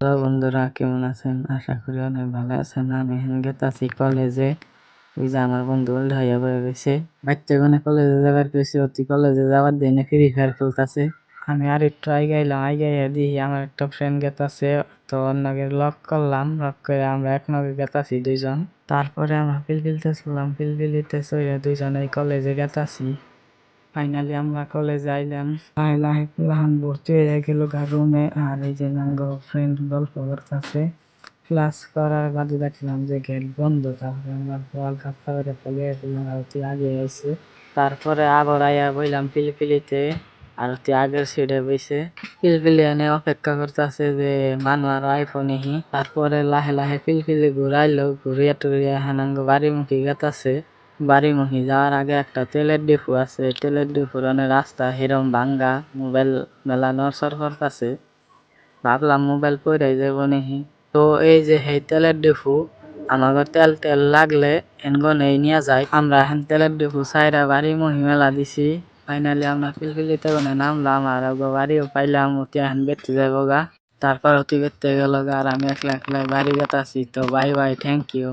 Hello বন্ধুরা, কেমন আছেন? আশা করি অনেক ভালো আছেন। আমি এখন গেতাছি কলেজে। ওই যে আমার বন্ধু ভাইয়া বয়ে গেছে বাচ্চা কোনে কলেজে যাবার কইছে, অতি কলেজে যাবার দিনে ফ্রি ফায়ার খেলতেছে। আমি আর একটু আইগাইয়া দিই আমার একটা ফ্রেন্ড গেতাছে, তো অন্যকে লক করলাম। লক করে আমরা একনগে গেতাছি দুইজন। তারপরে আমরা পিলপিলতেছিলাম, পিলপিলিতে চইরা দুইজনে কলেজে গেতাছি। ফাইনালি আমরা কলেজে আইলাম। লাহে লাহে ক্লাস ভর্তি হয়ে গেল রুমে। আর এই যে নাঙ্গো ফ্রেন্ড গল্প করতেছে। ক্লাস করার বাদে দেখলাম যে গেট বন্ধ। তারপরে আমরা বল খাপ্পা করে চলে আসলাম, আর আগে এসে তারপরে আবার আইয়া বইলাম পিলিপিলিতে। আর আগের সিটে বইছে। পিলপিলি এনে অপেক্ষা করতেছে যে মানুয়ার আইফোন হি। তারপরে লাহে লাহে পিলপিলি ঘুরাইলো, ঘুরিয়া টুরিয়া হানাঙ্গো বাড়িমুখী গেতাছে। বাড়িমুখী যাওয়ার আগে একটা তেলের ডিপো আছে, তেলের ডিপোর অনেক রাস্তা হিরম ভাঙ্গা, মোবাইল মেলা নড়চড় করতেছে। ভাবলাম মোবাইল পইড়াই যাবো নাকি। তো এই যে হেই তেলের ডিপো, আমাকে তেল তেল লাগলে এনগনেই নিয়ে যায়। আমরা এখন তেলের ডিপো সাইরা বাড়িমুখী মেলা দিছি। ফাইনালি আমরা পিলপিলিতে নামলাম, আর বাড়িও পাইলাম। অতি এখন বেরতে যাবো গা। তারপর অতি বেরতে গেল গা, আর আমি একলা একলা বাড়ি গেতাছি। তো বাই বাই, থ্যাংক ইউ।